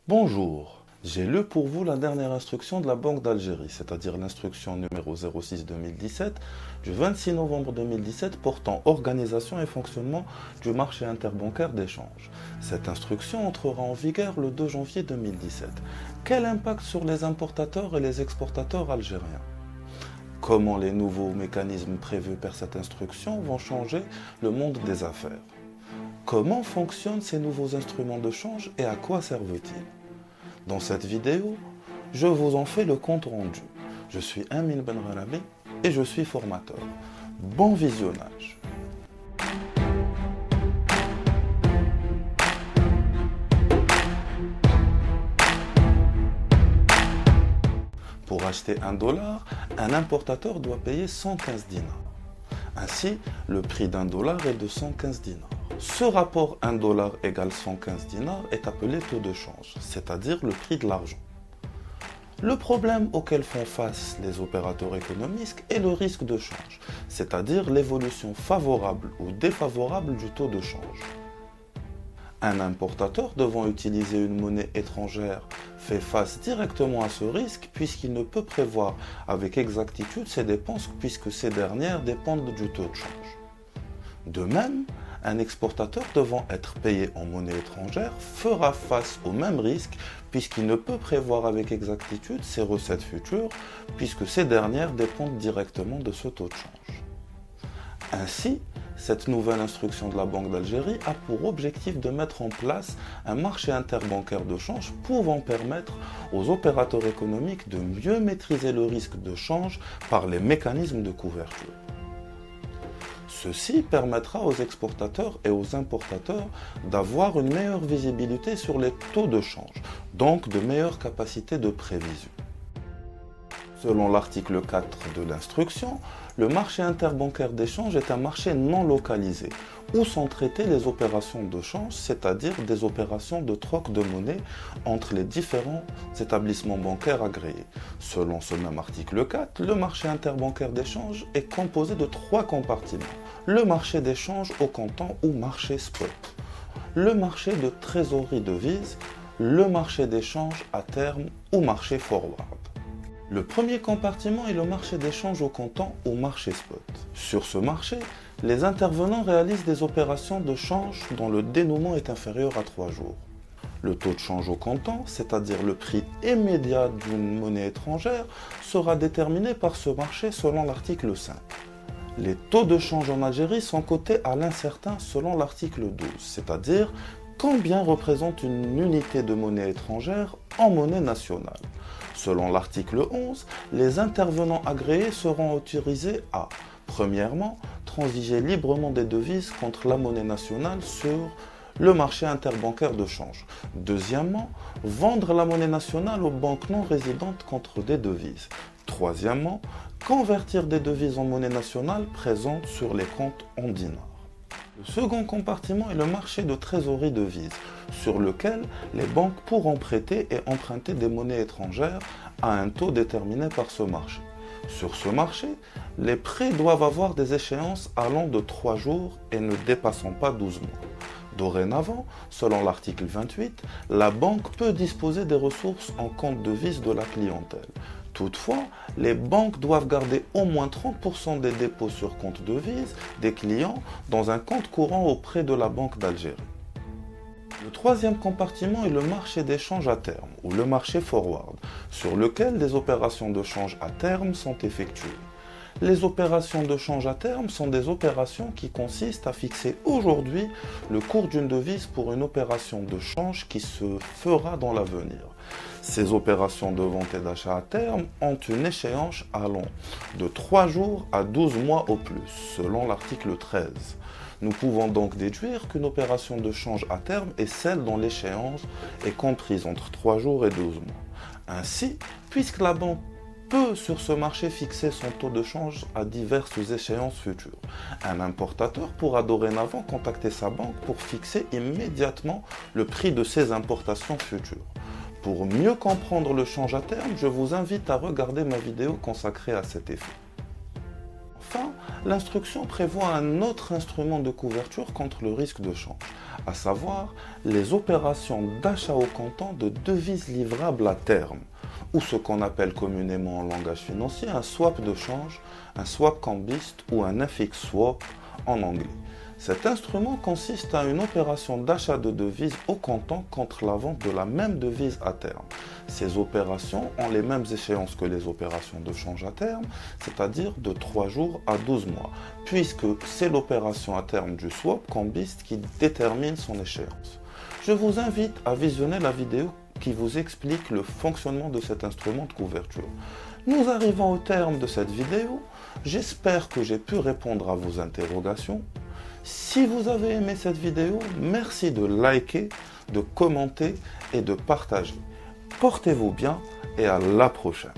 Bonjour, j'ai lu pour vous la dernière instruction de la Banque d'Algérie, c'est-à-dire l'instruction numéro 06-2017 du 26 novembre 2017 portant organisation et fonctionnement du marché interbancaire d'échange. Cette instruction entrera en vigueur le 2 janvier 2017. Quel impact sur les importateurs et les exportateurs algériens? Comment les nouveaux mécanismes prévus par cette instruction vont changer le monde des affaires? Comment fonctionnent ces nouveaux instruments de change et à quoi servent-ils? Dans cette vidéo, je vous en fais le compte rendu. Je suis Amin Benralabi et je suis formateur. Bon visionnage! Pour acheter $1, un importateur doit payer 115 dinars. Ainsi, le prix $1 est de 115 dinars. Ce rapport $1 égale 115 dinars est appelé taux de change, c'est-à-dire le prix de l'argent. Le problème auquel font face les opérateurs économiques est le risque de change, c'est-à-dire l'évolution favorable ou défavorable du taux de change. Un importateur devant utiliser une monnaie étrangère fait face directement à ce risque puisqu'il ne peut prévoir avec exactitude ses dépenses puisque ces dernières dépendent du taux de change. De même, un exportateur devant être payé en monnaie étrangère fera face au même risque puisqu'il ne peut prévoir avec exactitude ses recettes futures puisque ces dernières dépendent directement de ce taux de change. Ainsi, cette nouvelle instruction de la Banque d'Algérie a pour objectif de mettre en place un marché interbancaire de change pouvant permettre aux opérateurs économiques de mieux maîtriser le risque de change par les mécanismes de couverture. Ceci permettra aux exportateurs et aux importateurs d'avoir une meilleure visibilité sur les taux de change, donc de meilleures capacités de prévision. Selon l'article 4 de l'instruction, le marché interbancaire d'échange est un marché non localisé, où sont traitées les opérations de change, c'est-à-dire des opérations de troc de monnaie entre les différents établissements bancaires agréés. Selon ce même article 4, le marché interbancaire d'échange est composé de 3 compartiments. Le marché d'échange au comptant ou marché spot, le marché de trésorerie devise, le marché d'échange à terme ou marché forward. Le premier compartiment est le marché d'échange au comptant ou marché spot. Sur ce marché, les intervenants réalisent des opérations de change dont le dénouement est inférieur à 3 jours. Le taux de change au comptant, c'est-à-dire le prix immédiat d'une monnaie étrangère, sera déterminé par ce marché selon l'article 5. Les taux de change en Algérie sont cotés à l'incertain selon l'article 12, c'est-à-dire combien représente une unité de monnaie étrangère en monnaie nationale. Selon l'article 11, les intervenants agréés seront autorisés à, premièrement, transiger librement des devises contre la monnaie nationale sur le marché interbancaire de change. Deuxièmement, vendre la monnaie nationale aux banques non résidentes contre des devises. Troisièmement, convertir des devises en monnaie nationale présentes sur les comptes en dinars. Le second compartiment est le marché de trésorerie devise, sur lequel les banques pourront prêter et emprunter des monnaies étrangères à un taux déterminé par ce marché. Sur ce marché, les prêts doivent avoir des échéances allant de 3 jours et ne dépassant pas 12 mois. Dorénavant, selon l'article 28, la banque peut disposer des ressources en compte devise de la clientèle. Toutefois, les banques doivent garder au moins 30% des dépôts sur compte devise des clients dans un compte courant auprès de la Banque d'Algérie. Le troisième compartiment est le marché d'échange à terme, ou le marché forward, sur lequel des opérations de change à terme sont effectuées. Les opérations de change à terme sont des opérations qui consistent à fixer aujourd'hui le cours d'une devise pour une opération de change qui se fera dans l'avenir. Ces opérations de vente et d'achat à terme ont une échéance allant de 3 jours à 12 mois au plus, selon l'article 13. Nous pouvons donc déduire qu'une opération de change à terme est celle dont l'échéance est comprise entre 3 jours et 12 mois. Ainsi, puisque la banque peut sur ce marché fixer son taux de change à diverses échéances futures, un importateur pourra dorénavant contacter sa banque pour fixer immédiatement le prix de ses importations futures. Pour mieux comprendre le change à terme, je vous invite à regarder ma vidéo consacrée à cet effet. Enfin, l'instruction prévoit un autre instrument de couverture contre le risque de change, à savoir les opérations d'achat au comptant de devises livrables à terme, ou ce qu'on appelle communément en langage financier un swap de change, un swap cambiste ou un FX swap en anglais. Cet instrument consiste à une opération d'achat de devises au comptant contre la vente de la même devise à terme. Ces opérations ont les mêmes échéances que les opérations de change à terme, c'est-à-dire de 3 jours à 12 mois, puisque c'est l'opération à terme du swap cambiste qui détermine son échéance. Je vous invite à visionner la vidéo qui vous explique le fonctionnement de cet instrument de couverture. Nous arrivons au terme de cette vidéo. J'espère que j'ai pu répondre à vos interrogations. Si vous avez aimé cette vidéo, merci de liker, de commenter et de partager. Portez-vous bien et à la prochaine.